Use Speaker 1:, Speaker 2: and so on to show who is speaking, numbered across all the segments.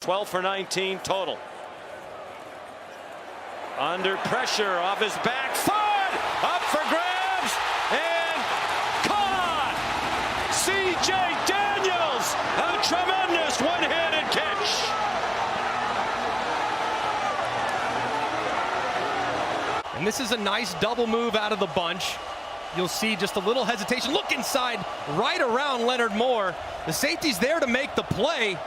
Speaker 1: 12 for 19 total. Under pressure, off his back foot, up for grabs, and caught! C.J. Daniels, a tremendous one-handed catch.
Speaker 2: And this is a nice double move out of the bunch. You'll see just a little hesitation. Look inside, right around Leonard Moore. The safety's there to make the play,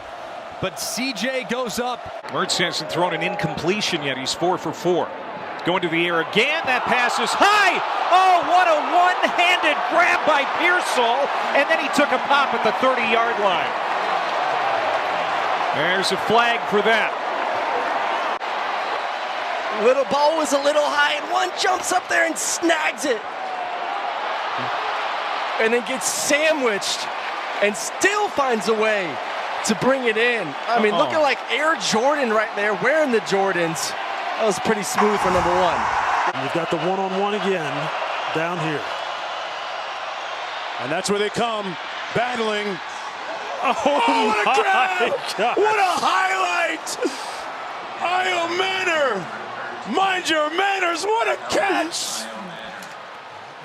Speaker 2: but CJ goes up.
Speaker 3: Mertz hasn't thrown an incompletion yet. He's 4 for 4. Going to the air again. That pass is high. Oh, what a one-handed grab by Pearsall. And then he took a pop at the 30-yard line. There's a flag for that.
Speaker 4: Little ball was a little high, and one jumps up there and snags it. And then gets sandwiched and still finds a way to bring it in. I mean, looking like Air Jordan right there, wearing the Jordans. That was pretty smooth for number one.
Speaker 5: You've got the one-on-one again down here.
Speaker 6: And that's where they come, battling.
Speaker 5: Oh
Speaker 6: what a grab!
Speaker 5: God.
Speaker 6: What a highlight! Io Manor! Mind your manners, what a catch!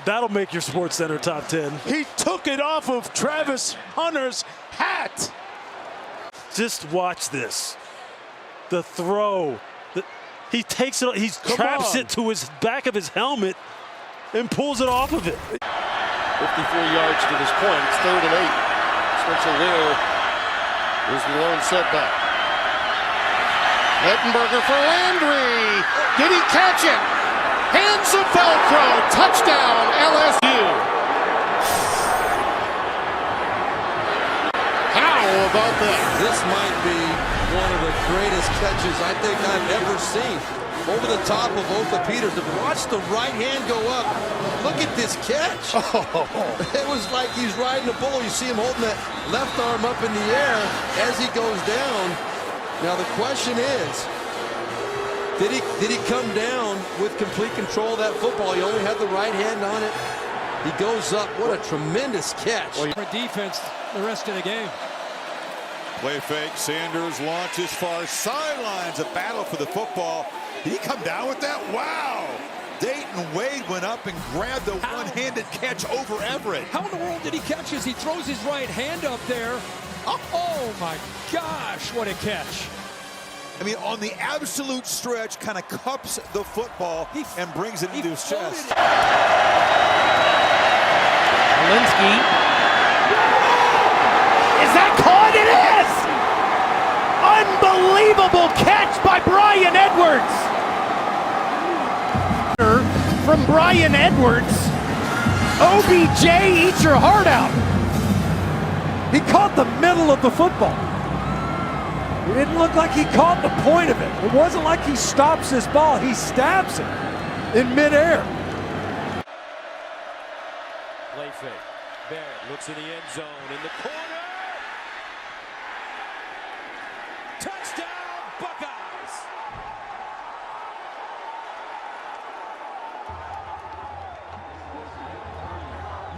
Speaker 5: That'll make your Sports Center top 10.
Speaker 6: He took it off of Travis Hunter's hat.
Speaker 5: Just watch this. The throw. He takes it, he traps it to his back of his helmet and pulls it off of it.
Speaker 7: 54 yards to this point. It's 3rd and 8. Spencer Ware is the lone setback. Mettenberger for Landry. Did he catch it? Hands of Velcro. Touchdown, LSU. How about that?
Speaker 8: This might be one of the greatest catches I think I've ever seen. Over the top of Oka Peters. Watch the right hand go up. Look at this catch. It was like he's riding a bull. You see him holding that left arm up in the air as he goes down. Now the question is, did he come down with complete control of that football? He only had the right hand on it. He goes up. What a tremendous catch.
Speaker 9: For defense the rest of the game.
Speaker 10: Play fake. Sanders launches far sidelines. A battle for the football. Did he come down with that? Wow. Dayton Wade went up and grabbed the one-handed catch over Everett.
Speaker 9: How in the world did he catch as he throws his right hand up there? Oh my gosh, what a catch.
Speaker 10: I mean, on the absolute stretch, kind of cups the football and brings it into his chest.
Speaker 2: Linsky. Is that caught? It is! Unbelievable catch by Brian Edwards. From Brian Edwards. OBJ, eat your heart out.
Speaker 5: He caught the middle of the football. It didn't look like he caught the point of it. It wasn't like he stops his ball. He stabs it in midair.
Speaker 1: Play fake. Barrett looks in the end zone in the corner. Touchdown, Buckeyes.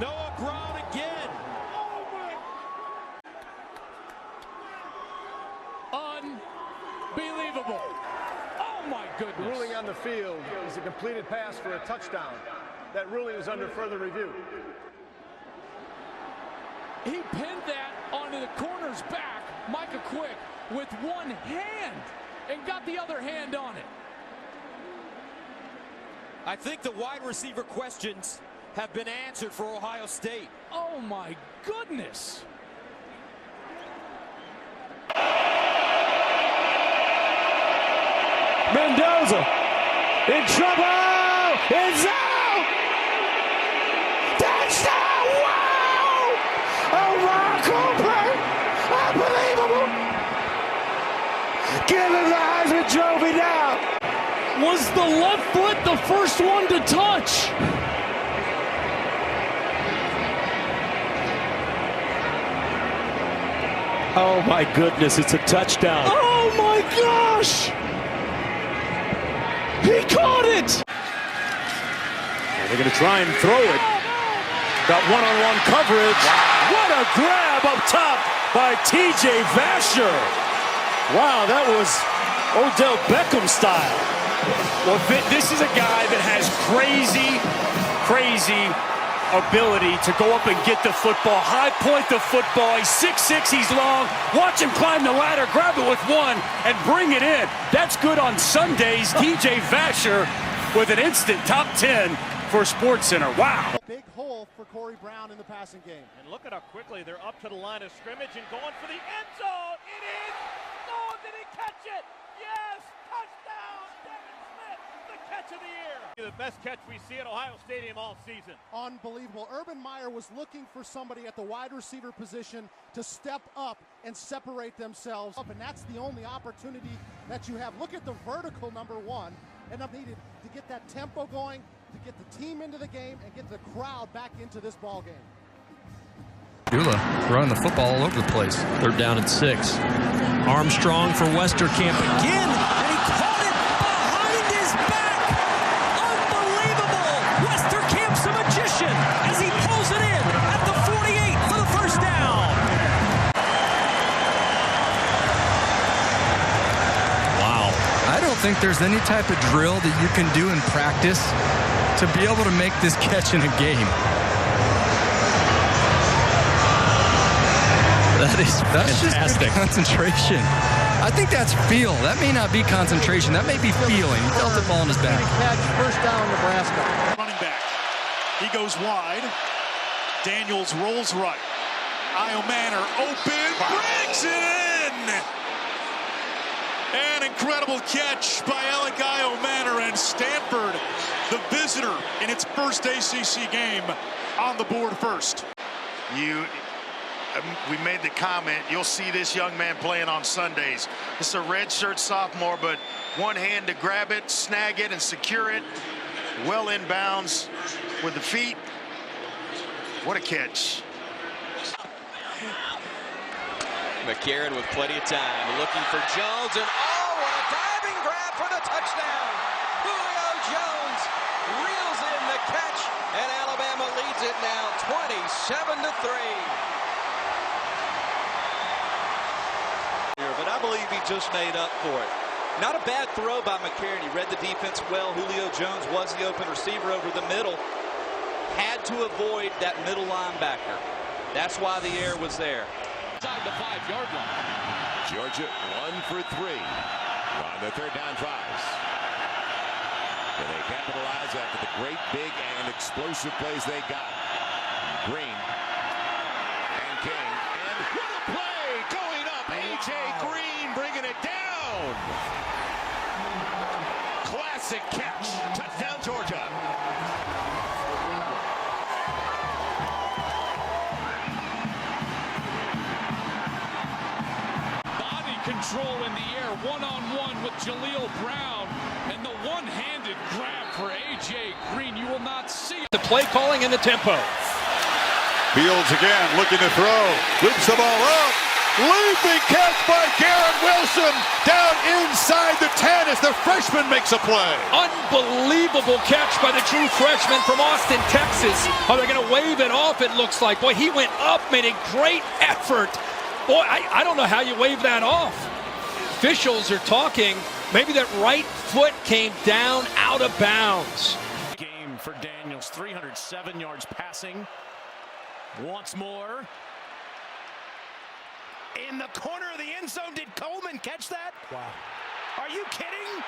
Speaker 1: Noah Brown again.
Speaker 9: Unbelievable. Oh my goodness.
Speaker 6: The ruling on the field is a completed pass for a touchdown. That ruling is under further review.
Speaker 9: He pinned that onto the corner's back, Micah Quick, with one hand and got the other hand on it.
Speaker 1: I think the wide receiver questions have been answered for Ohio State.
Speaker 9: Oh my goodness.
Speaker 6: Mendoza in trouble. It's out. Touchdown! Wow! A Rocco play. Unbelievable. Give him the Heisman Trophy now.
Speaker 9: Was the left foot the first one to touch?
Speaker 5: Oh my goodness, it's a touchdown.
Speaker 9: Oh my gosh! He caught it!
Speaker 5: They're going to try and throw it. Got one-on-one coverage. Wow. What a grab up top by T.J. Vasher.
Speaker 6: Wow, that was Odell Beckham style.
Speaker 11: Well, this is a guy that has crazy ability to go up and get the football, high point the football. He's 6'6", he's long. Watch him climb the ladder, grab it with one, and bring it in. That's good on Sundays. TJ Vasher with an instant top 10 for SportsCenter. Wow.
Speaker 12: Big hole for Corey Brown in the passing game.
Speaker 3: And look at how quickly they're up to the line of scrimmage and going for the end zone. It is. Oh, did he catch it? Yes, touchdown, Devin Smith, the catch of the year. The best catch we see at Ohio Stadium all season.
Speaker 12: Unbelievable. Urban Meyer was looking for somebody at the wide receiver position to step up and separate themselves up, and that's the only opportunity that you have. Look at the vertical number one, and I'm needed to get that tempo going, to get the team into the game, and get the crowd back into this ball game.
Speaker 13: Dula throwing the football all over the place.
Speaker 14: 3rd down and 6. Armstrong for Westerkamp again, and he caught it behind his back. Unbelievable! Westerkamp's a magician as he pulls it in at the 48 for the first down.
Speaker 13: Wow. I don't think there's any type of drill that you can do in practice to be able to make this catch in a game. That's just good concentration. I think that's feel. That may not be concentration. That may be feeling. He felt the ball in his back.
Speaker 12: Catch, first down, Nebraska.
Speaker 6: Running back. He goes wide. Daniels rolls right. Io Manor open, brings it in. An incredible catch by Alec Io Manor, and Stanford, the visitor in its first ACC game, on the board first.
Speaker 15: We made the comment, you'll see this young man playing on Sundays. This is a redshirt sophomore, but one hand to grab it, snag it, and secure it. Well inbounds with the feet. What a catch.
Speaker 16: McCarron with plenty of time, looking for Jones, and oh, what a diving grab for the touchdown. Julio Jones reels in the catch, and Alabama leads it now 27-3. But I believe he just made up for it. Not a bad throw by McCarron. He read the defense well. Julio Jones was the open receiver over the middle. Had to avoid that middle linebacker. That's why the error was there.
Speaker 9: Inside the 5-yard line.
Speaker 17: Georgia 1 for 3 on the 3rd down tries. And they capitalize after the great big and explosive plays they got. Green and King, and what a play going up. A.J. Green bringing it down. Classic catch. Touchdown Georgia.
Speaker 9: Control in the air, one-on-one with Jaleel Brown, and the one-handed grab for A.J. Green. You will not see
Speaker 2: the play calling and the tempo.
Speaker 10: Fields again, looking to throw. Loops the ball up. Leaping catch by Garrett Wilson down inside the 10 as the freshman makes a play.
Speaker 2: Unbelievable catch by the true freshman from Austin, Texas. Oh, they're going to wave it off, it looks like. Boy, he went up, made a great effort. Boy, I don't know how you wave that off. Officials are talking. Maybe that right foot came down out of bounds.
Speaker 11: Game for Daniels, 307 yards passing. Once more. In the corner of the end zone, did Coleman catch that?
Speaker 5: Wow.
Speaker 11: Are you kidding?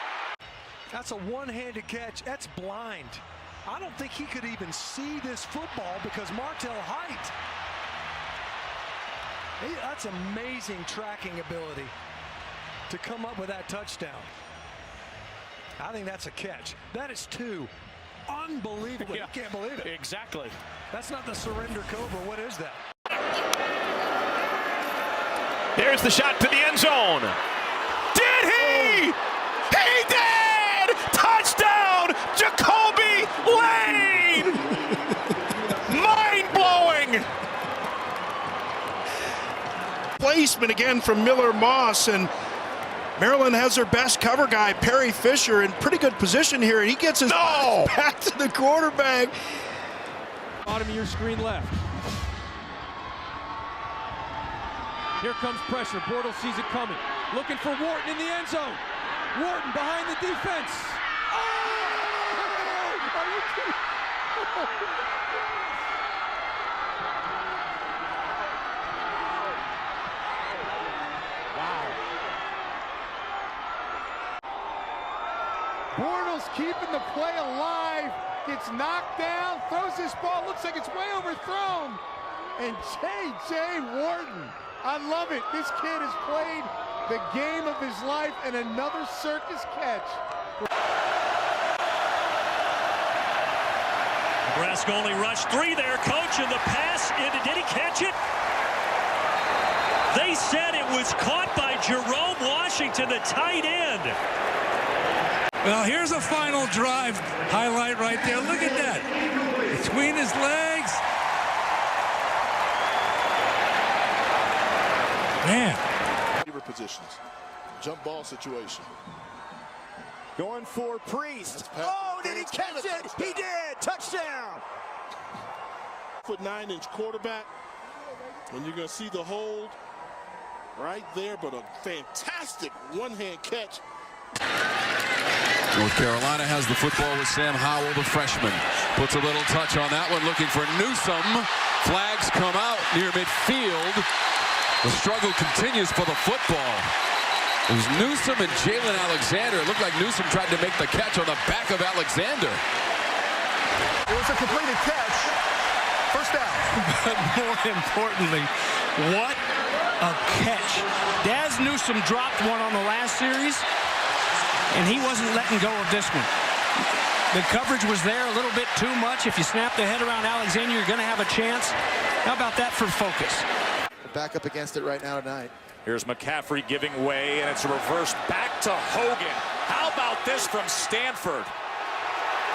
Speaker 5: That's a one-handed catch. That's blind. I don't think he could even see this football because Martell Height. That's amazing tracking ability to come up with that touchdown. I think that's a catch. That is 2. Unbelievable.
Speaker 11: Yeah.
Speaker 5: You can't believe it.
Speaker 11: Exactly.
Speaker 5: That's not the surrender cobra. What is that?
Speaker 3: There's the shot to the end zone. Did he? He did! Touchdown, Jacoby Lane! Mind-blowing!
Speaker 18: Placement again from Miller Moss, and Maryland has their best cover guy, Perry Fisher, in pretty good position here, and he gets his back to the quarterback.
Speaker 9: Bottom of your screen left. Here comes pressure. Bortles sees it coming.
Speaker 5: Looking for Wharton in the end zone. Wharton behind the defense. Oh! Are you kidding? Wow. Bortles keeping the play alive. Gets knocked down. Throws this ball. Looks like it's way overthrown. And J.J. Wharton. I love it. This kid has played the game of his life and another circus catch.
Speaker 14: Nebraska only rushed 3 there, coach, and the pass, did he catch it? They said it was caught by Jerome Washington, the tight end.
Speaker 19: Well, here's a final drive highlight right there. Look at that. Between his legs. Man.
Speaker 7: Positions. Jump ball situation.
Speaker 20: Going for Priest. Oh, did he catch it? He did. Touchdown.
Speaker 7: 9-inch quarterback. And you're going to see the hold right there, but a fantastic one-hand catch.
Speaker 21: North Carolina has the football with Sam Howell, the freshman. Puts a little touch on that one, looking for Newsome. Flags come out near midfield. The struggle continues for the football. It was Newsome and Jalen Alexander. It looked like Newsome tried to make the catch on the back of Alexander.
Speaker 20: It was a completed catch. First down.
Speaker 11: But more importantly, what a catch. Daz Newsome dropped one on the last series, and he wasn't letting go of this one. The coverage was there a little bit too much. If you snap the head around Alexander, you're going to have a chance. How about that for focus?
Speaker 20: Back up against it right now tonight.
Speaker 3: Here's McCaffrey giving way, and it's a reverse back to Hogan. How about this from Stanford?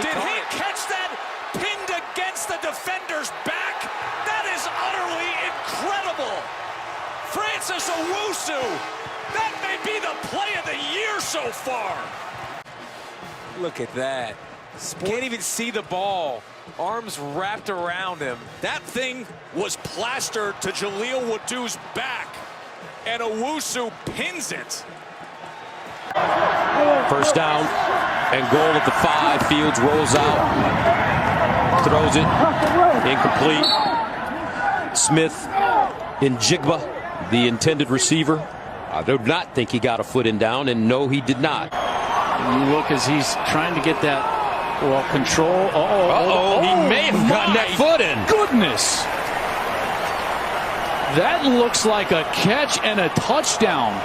Speaker 3: Did he catch that pinned against the defender's back? That is utterly incredible. Francis Owusu, that may be the play of the year so far.
Speaker 1: Look at that. Can't even see the ball. Arms wrapped around him.
Speaker 3: That thing was plastered to Jaleel Waddou's back, and Owusu pins it.
Speaker 22: First down and goal at the 5. Fields rolls out, throws it, incomplete. Smith in Jigba, the intended receiver. I do not think he got a foot in down, and no, he did not.
Speaker 11: And you look as he's trying to get that, well, control.
Speaker 22: He may have gotten that foot in.
Speaker 11: Goodness. That looks like a catch and a touchdown.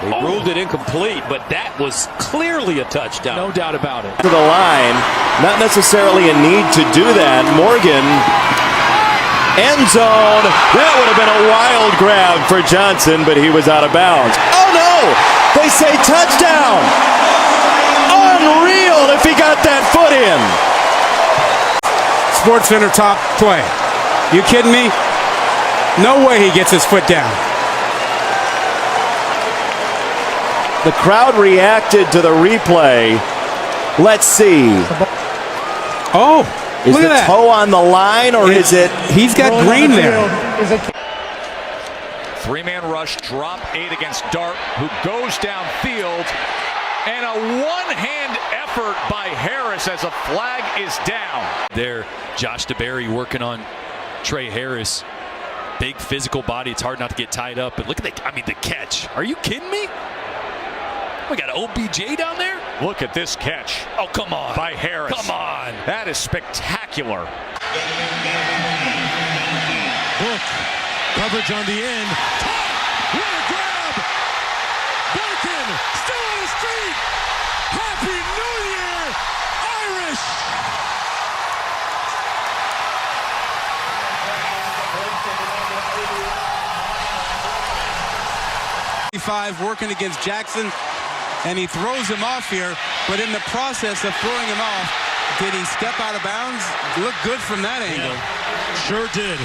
Speaker 22: They ruled it incomplete, but that was clearly a touchdown.
Speaker 11: No doubt about it.
Speaker 23: To the line, not necessarily a need to do that. Morgan, end zone. That would have been a wild grab for Johnson, but he was out of bounds. Oh no! They say touchdown! Unreal if he got that foot in.
Speaker 24: SportsCenter top play. You kidding me? No way he gets his foot down.
Speaker 23: The crowd reacted to the replay. Let's see.
Speaker 24: Oh,
Speaker 23: is
Speaker 24: look
Speaker 23: the
Speaker 24: at that.
Speaker 23: toe on the line, or is it?
Speaker 24: He's got green there.
Speaker 3: 3-man rush, drop 8 against Dart, who goes downfield, and a one-hand effort by Harris as a flag is down.
Speaker 2: There, Josh DeBerry working on Trey Harris. Big physical body. It's hard not to get tied up. But look at the catch. Are you kidding me? We got OBJ down there?
Speaker 3: Look at this catch.
Speaker 2: Oh, come on.
Speaker 3: By Harris.
Speaker 2: Come on.
Speaker 3: That is spectacular.
Speaker 25: Book. Coverage on the end. What a grab! Boykin still on the street. Happy New Year, Irish!
Speaker 24: Working against Jackson, and he throws him off here, but in the process of throwing him off, did he step out of bounds? Looked good from that angle.
Speaker 25: Yeah, sure did.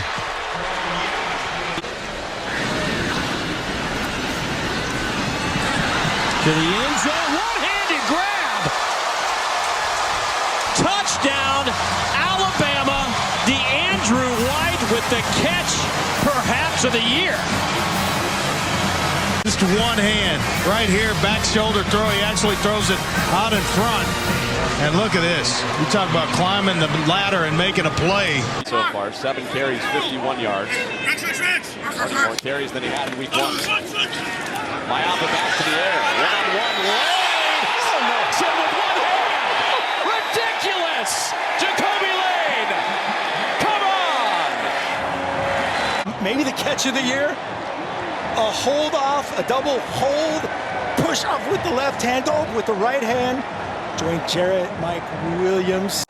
Speaker 14: To the end zone, one-handed grab. Touchdown, Alabama. DeAndrew White with the catch, perhaps
Speaker 11: catch of the year.
Speaker 25: Just one hand right here, back shoulder throw. He actually throws it out in front. And look at this. You talk about climbing the ladder and making a play.
Speaker 22: So far, 7 carries, 51 yards. More carries than he had in week 1. Mayaba back to the air. One-on-one lane. Oh, no. Chin with one hand. Ridiculous. Jacoby Lane. Come on.
Speaker 4: Maybe the catch of the year. A hold off, a double hold, push off with the left hand, go with the right hand. Dwayne Jarrett, Mike Williams.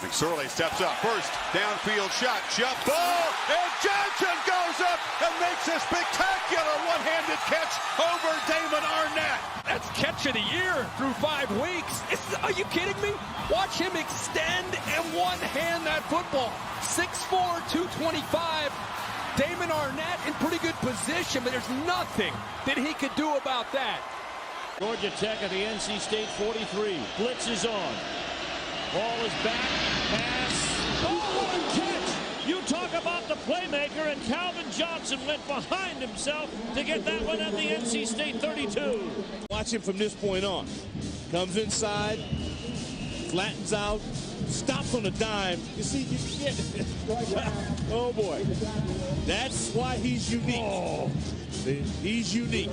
Speaker 10: McSorley steps up. First downfield shot. Jump ball. And Johnson goes up and makes a spectacular one-handed catch over Damon Arnett.
Speaker 14: That's catch of the year through 5 weeks. Are you kidding me? Watch him extend and one-hand that football. 6'4", 225. Damon Arnett in pretty good position, but there's nothing that he could do about that.
Speaker 6: Georgia Tech at the NC State 43. Blitz is on. Ball is back. Pass. Oh, what a catch! You talk about the playmaker, and Calvin Johnson went behind himself to get that one at the NC State 32.
Speaker 25: Watch him from this point on. Comes inside, flattens out, stops on a dime. You see, you get it. Oh boy. That's why he's unique. Oh, he's unique.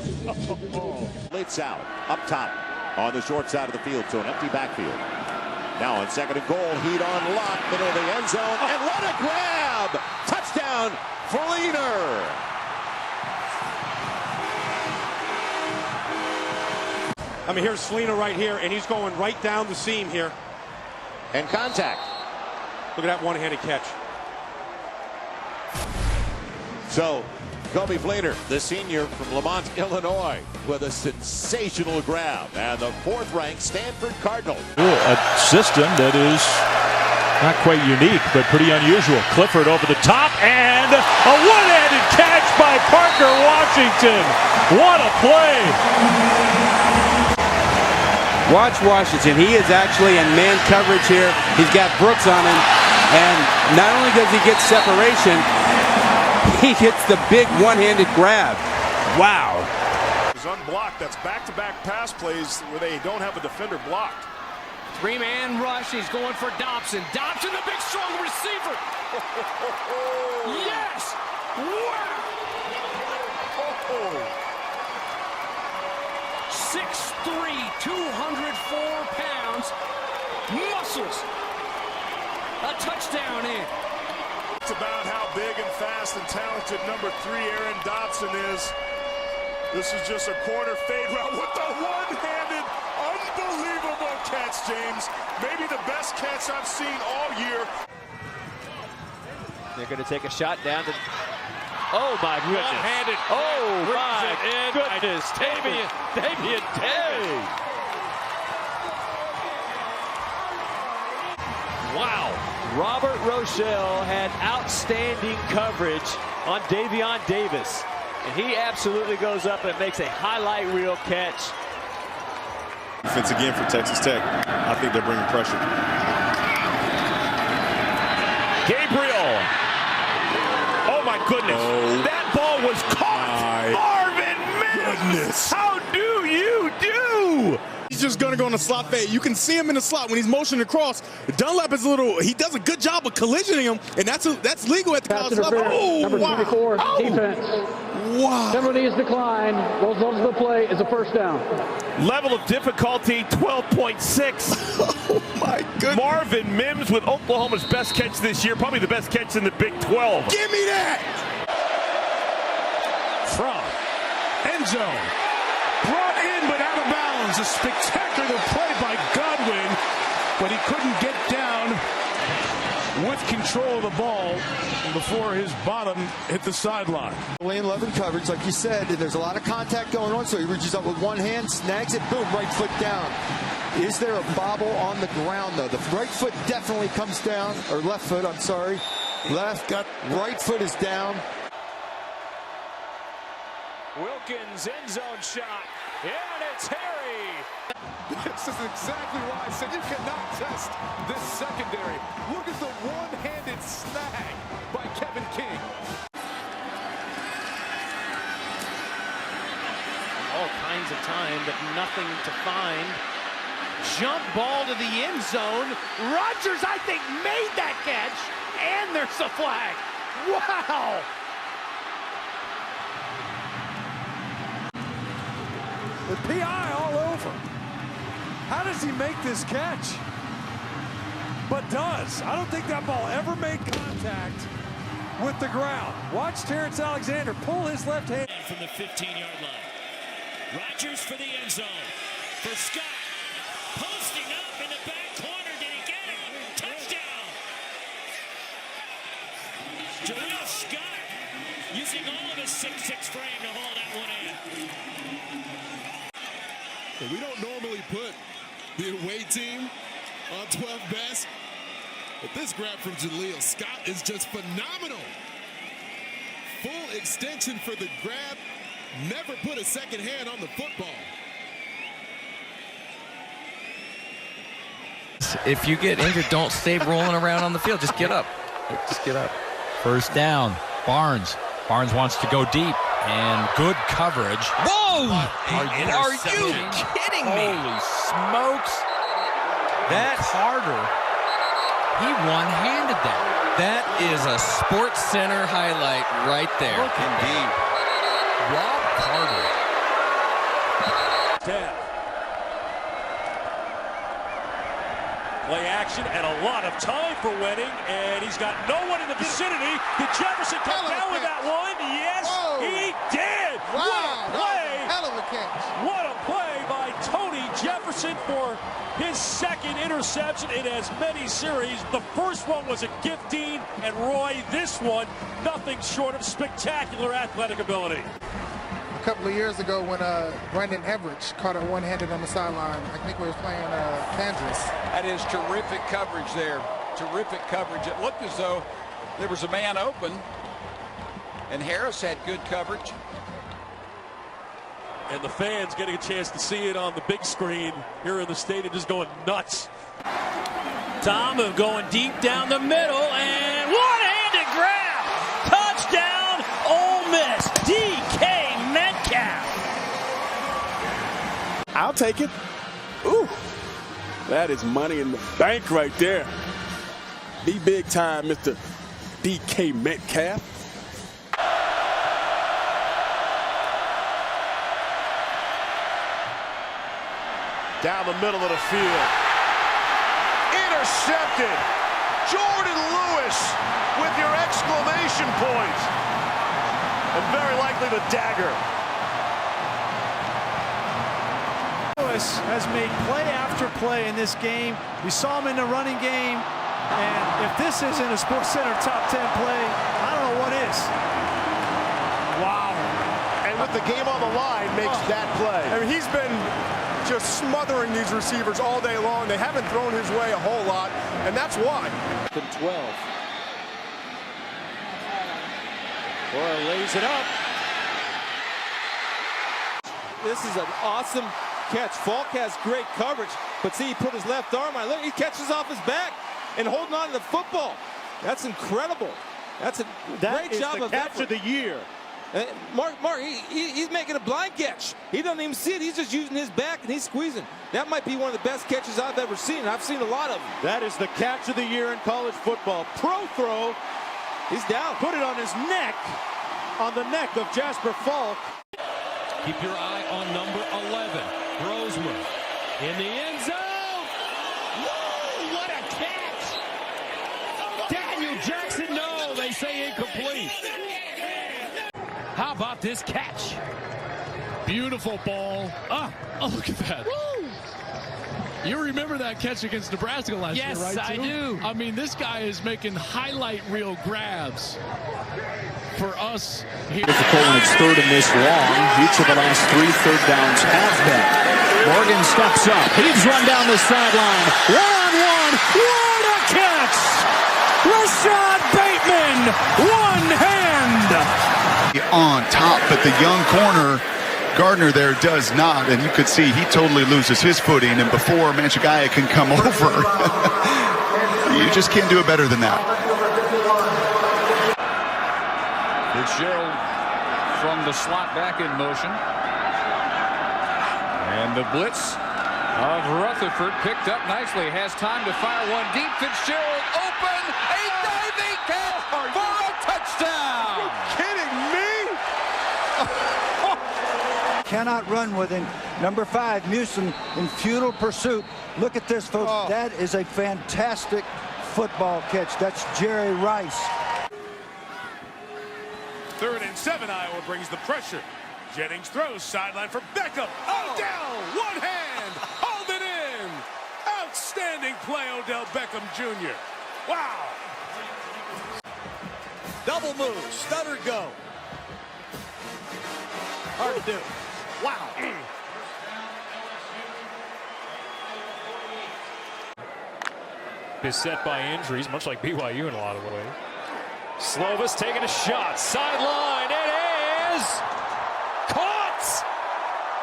Speaker 17: Blitz out, up top, on the short side of the field to an empty backfield. Now on 2nd and goal, heat on lock, middle of the end zone, and what a grab! Touchdown, Fleener!
Speaker 8: I mean, here's Fleener right here, and he's going right down the seam here.
Speaker 17: And contact.
Speaker 8: Look at that one-handed catch.
Speaker 17: So, Kobe Fleener, the senior from Lamont, Illinois, with a sensational grab. And the 4th-ranked Stanford Cardinal.
Speaker 11: A system that is not quite unique, but pretty unusual. Clifford over the top, and a one-handed catch by Parker Washington. What a play!
Speaker 24: Watch Washington. He is actually in man coverage here. He's got Brooks on him, and not only does he get separation, he gets the big one-handed grab. Wow.
Speaker 18: He's unblocked. That's back-to-back pass plays where they don't have a defender blocked.
Speaker 14: 3-man rush. He's going for Dobson. Dobson, the big, strong receiver. Yes! Wow! 6'3", 204 pounds. Muscles. A touchdown in.
Speaker 18: It's about how big and fast and talented number 3 Aaron Dobson is. This is just a corner fade route with the one-handed, unbelievable catch, James. Maybe the best catch I've seen all year.
Speaker 22: They're going to take a shot down to... Oh, my goodness.
Speaker 14: One-handed.
Speaker 22: Oh, my goodness. Damian Day. Wow. Robert Rochelle had outstanding coverage on Davion Davis. And he absolutely goes up and makes a highlight reel catch.
Speaker 12: Defense again for Texas Tech. I think they're bringing pressure.
Speaker 11: Gabriel. Oh, my goodness.
Speaker 12: Oh,
Speaker 11: that ball was caught. Marvin Mims.
Speaker 12: Goodness.
Speaker 11: How do you do?
Speaker 12: He's just going to go on a slot fade. You can see him in the slot when he's motioning across. Dunlap is he does a good job of collisioning him, and that's legal at the college level. Oh,
Speaker 13: number 24, defense.
Speaker 12: Wow.
Speaker 13: Number knees decline. Goes on to the play is a first down.
Speaker 11: Level of difficulty, 12.6.
Speaker 12: Oh, my goodness.
Speaker 11: Marvin Mims with Oklahoma's best catch this year, probably the best catch in the Big 12.
Speaker 12: Give me that.
Speaker 25: From end zone. Brought in but out of bounds. A spectacular play by Godwin, but he couldn't get down with control of the ball before his bottom hit the sideline.
Speaker 20: Lane 11 coverage, like you said, and there's a lot of contact going on, so he reaches up with one hand, snags it, boom, right foot down. Is there a bobble on the ground, though? The right foot definitely comes down, or left foot, I'm sorry. Right foot is down.
Speaker 22: Wilkins end zone shot, and it's Harry.
Speaker 26: This is exactly why I said you cannot test this secondary. Look at the one-handed snag.
Speaker 25: by Kevin King.
Speaker 2: All kinds of time, but nothing to find. Jump ball to the end zone. Rodgers, I think, made that catch, and there's a flag. Wow!
Speaker 25: The PI all over. How does he make this catch? But does. I don't think that ball ever made contact with the ground. Watch Terrence Alexander pull his left hand.
Speaker 6: From the 15-yard line. Rodgers for the end zone. For Scott. Posting up in the back corner. Did he get it? Touchdown! Jaleel Scott using all of his 6'6" frame to hold that one in.
Speaker 12: We don't normally put the away team on 12 best, but this grab from Jaleel Scott is just phenomenal. Full extension for the grab. Never put a second hand on the football.
Speaker 14: If you get injured, don't stay rolling around on the field. Just get up. Just get up. First down. Barnes. Barnes wants to go deep. And good coverage. Whoa! Are you kidding me? Holy smokes. That Carter, he one-handed that. That is a Sports Center highlight right there. Indeed. Rob Carter.
Speaker 6: Dad. Play action and a lot of time for Wenning, and he's got no one in the vicinity. Did Jefferson come down with that one? Yes, he did.
Speaker 5: Wow,
Speaker 6: what a play!
Speaker 5: Hell of a catch.
Speaker 6: What a play by Tony Jefferson for his second interception in as many series. The first one was a gifting, and Roy, this one, nothing short of spectacular athletic ability.
Speaker 5: A couple of years ago when Brandon Everidge caught it one-handed on the sideline. I think we was playing Kansas.
Speaker 7: That is terrific coverage there. Terrific coverage. It looked as though there was a man open, and Harris had good coverage.
Speaker 6: And the fans getting a chance to see it on the big screen here in the stadium, just going nuts. Tom going deep down the middle, and one-handed grab. Touchdown, Ole Miss. DK Metcalf.
Speaker 12: I'll take it. Ooh, that is money in the bank right there. Be big time, Mr. DK Metcalf.
Speaker 8: Down the middle of the field. Intercepted. Jordan Lewis with your exclamation point. And very likely the dagger.
Speaker 4: Lewis has made play after play in this game. We saw him in the running game. And if this isn't a Sports Center top 10 play, I don't know what is.
Speaker 8: Wow. And with the game on the line makes that play.
Speaker 12: I mean, he's been just smothering these receivers all day long. They haven't thrown his way a whole lot, and that's why.
Speaker 6: 12. Boy lays it up.
Speaker 4: This is an awesome catch. Falk has great coverage, but see, he put his left arm on. Look, he catches off his back and holding on to the football. That's incredible. That's a great job of
Speaker 8: catch of the year.
Speaker 4: Mark, he's making a blind catch. He doesn't even see it. He's just using his back and he's squeezing. That might be one of the best catches I've ever seen. I've seen a lot of them.
Speaker 8: That is the catch of the year in college football. Pro throw.
Speaker 4: He's down.
Speaker 8: Put it on his neck, on the neck of Jasper Falk.
Speaker 14: Keep your eye on number 11, Brosmer. In the end zone. Whoa, what a catch. Daniel Jackson, no, they say incomplete. How about this catch?
Speaker 12: Beautiful ball.
Speaker 14: Oh, look at that.
Speaker 12: Woo!
Speaker 9: You remember that catch against Nebraska last year, right?
Speaker 14: Yes, I do.
Speaker 9: I mean, this guy is making highlight reel grabs for us here.
Speaker 15: Difficult when it's third and this long. Each of the last 3 third downs have been. Morgan steps up. He's run down the sideline. One-on-one. What a catch! Rashad Bateman, one hand.
Speaker 16: On top, but the young corner Gardner there does not, and you could see he totally loses his footing, and before Manchagaya can come over, you just can't do it better than that.
Speaker 1: Fitzgerald from the slot back in motion. And the blitz of Rutherford picked up nicely. Has time to fire one deep. Fitzgerald open. A diving catch for a touchdown.
Speaker 4: Are you kidding me?
Speaker 3: Cannot run with him. Number 5, Musin in futile pursuit. Look at this, folks.
Speaker 4: Oh.
Speaker 3: That is a fantastic football catch. That's Jerry Rice.
Speaker 18: 3rd and 7. Iowa brings the pressure. Jennings throws sideline for Beckham. Oh, down. One hand. Hold it in. Outstanding play, Odell Beckham Jr. Wow.
Speaker 10: Double move. Stutter go. Hard to do. Wow.
Speaker 19: Beset by injuries, much like BYU in a lot of ways. Slovis taking a shot. Sideline. It is caught.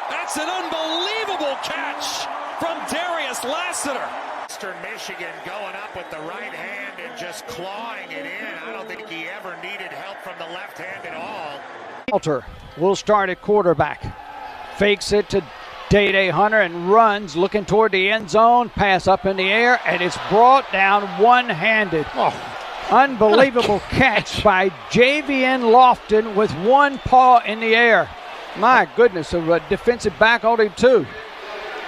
Speaker 19: That's an unbelievable catch from Darius Lassiter.
Speaker 21: Western Michigan going up with the right hand and just clawing it in. I don't think he ever needed help from the left hand at all.
Speaker 13: Walter will start at quarterback. Fakes it to Day Hunter and runs, looking toward the end zone. Pass up in the air, and it's brought down one-handed. Oh, unbelievable catch by Javian Lofton with one paw in the air. My goodness, a defensive back on him too.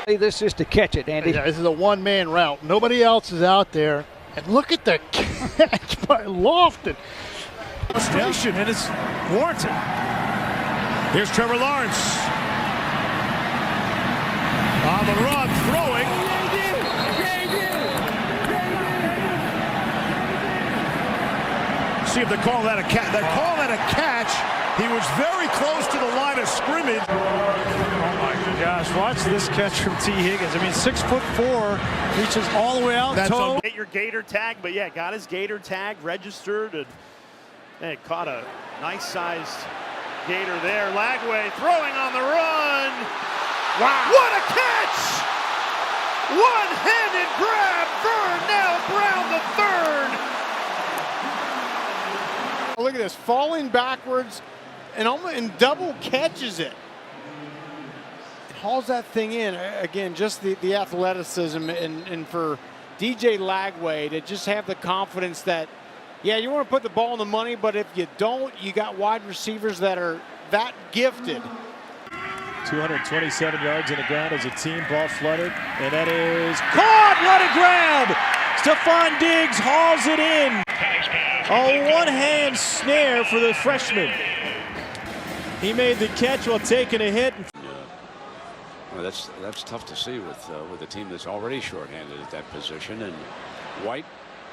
Speaker 13: This is to catch it, Andy.
Speaker 23: Yeah, this is a one-man route. Nobody else is out there. And look at the catch by Lofton.
Speaker 18: Frustration, and it's warranted. Here's Trevor Lawrence. On the run, throwing. See if they're calling that a catch. They're calling that a catch. He was very close to the line of scrimmage.
Speaker 23: Oh my gosh, watch this catch from T. Higgins. I mean, 6'4", reaches all the way out.
Speaker 27: That's on get your gator tag, but yeah, got his gator tag registered and caught a nice sized gator there. Lagway throwing on the run. Wow. What a catch! One-handed grab. Vernell Brown the third.
Speaker 23: Look at this, falling backwards and almost double catches it. Hauls that thing in. Again, just the athleticism and for DJ Lagway to just have the confidence that, yeah, you want to put the ball in the money, but if you don't, you got wide receivers that are that gifted.
Speaker 25: 227 yards in the ground as a team, ball flooded, and that is caught. What a grab! Stephon Diggs hauls it in. A one-hand snare for the freshman. He made the catch while taking a hit.
Speaker 11: Well, that's tough to see with a team that's already shorthanded at that position. And White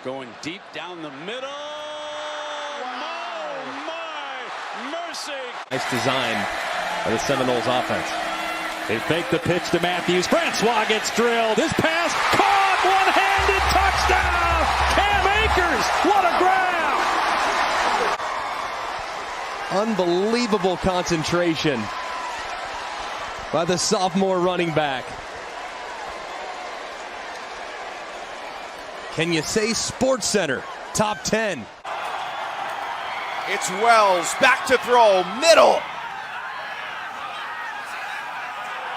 Speaker 11: going deep down the middle. Wow. My mercy!
Speaker 14: Nice design by the Seminoles offense.
Speaker 25: They fake the pitch to Matthews. Francois gets drilled. This pass caught. One-handed touchdown. Cam Akers. What a grab.
Speaker 14: Unbelievable concentration by the sophomore running back. Can you say SportsCenter top 10?
Speaker 8: It's Wells back to throw, middle.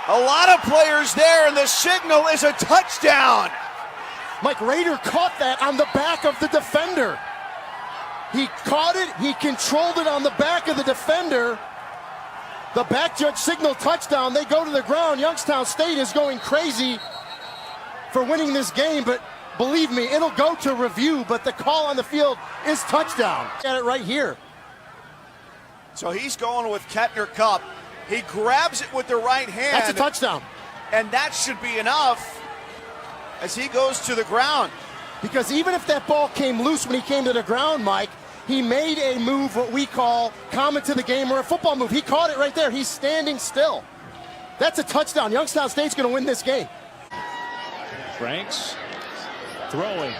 Speaker 8: A lot of players there, and the signal is a touchdown.
Speaker 23: Mike Rader caught that on the back of the defender. He caught it, he controlled it on the back of the defender. The back judge signaled touchdown. They go to the ground. Youngstown State is going crazy for winning this game, but believe me, it'll go to review, but the call on the field is touchdown. Get it right here.
Speaker 8: So he's going with Kettner Cup. He grabs it with the right hand.
Speaker 23: That's a touchdown.
Speaker 8: And that should be enough as he goes to the ground.
Speaker 23: Because even if that ball came loose when he came to the ground, Mike, he made a move, what we call common to the game, or a football move. He caught it right there. He's standing still. That's a touchdown. Youngstown State's going to win this game.
Speaker 25: Franks throwing.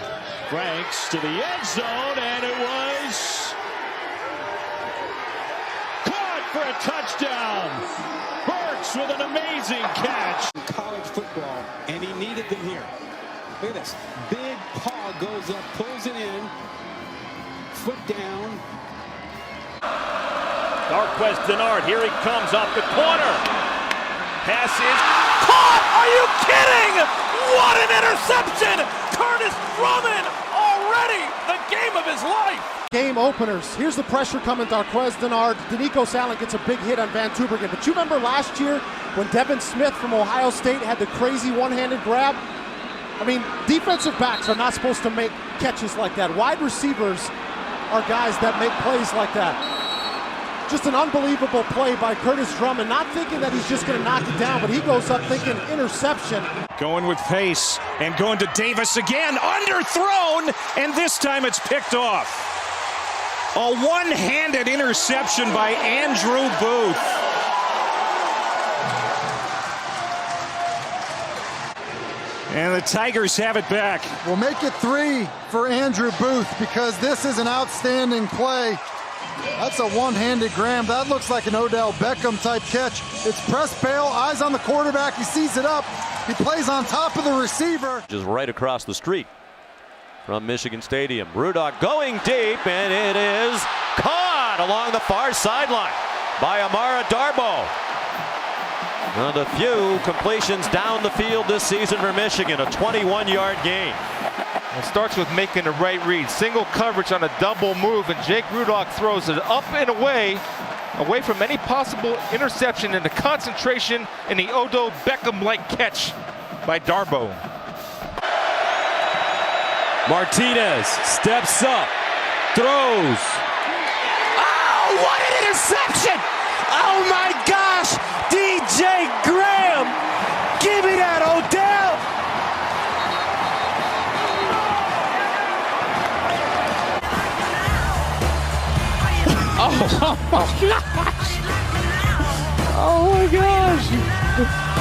Speaker 25: Franks to the end zone, and it was caught for a touchdown. Burks with an amazing catch.
Speaker 28: College football, and he needed them here. Look at this. Big paw goes up, pulls it in, foot down.
Speaker 4: Darquez Denard, here he comes off the corner. Pass is caught! Are you kidding? What an interception! Curtis Drummond already the game of his life.
Speaker 23: Game openers. Here's the pressure coming. Darquez Denard. Danico Allen gets a big hit on Van Tubergen. But you remember last year when Devin Smith from Ohio State had the crazy one-handed grab? I mean, defensive backs are not supposed to make catches like that. Wide receivers are guys that make plays like that. Just an unbelievable play by Curtis Drummond, not thinking that he's just going to knock it down, but he goes up thinking interception.
Speaker 11: Going with pace and going to Davis again, underthrown, and this time it's picked off. A one-handed interception by Andrew Booth. And the Tigers have it back.
Speaker 2: We'll make it 3 for Andrew Booth because this is an outstanding play. That's a one-handed grab. That looks like an Odell Beckham type catch. It's press bail, eyes on the quarterback. He sees it up. He plays on top of the receiver.
Speaker 5: Just right across the street from Michigan Stadium. Rudock going deep, and it is caught along the far sideline by Amara Darboh. One of the few completions down the field this season for Michigan, a 21-yard gain.
Speaker 7: It starts with making the right read. Single coverage on a double move, and Jake Rudock throws it up and away from any possible interception, and the concentration in the Odell Beckham-like catch by Darboh.
Speaker 11: Martinez steps up, throws.
Speaker 17: Oh, what an interception! Oh my gosh! DJ Graham! Give me that, Odell! Oh my gosh! Oh my gosh!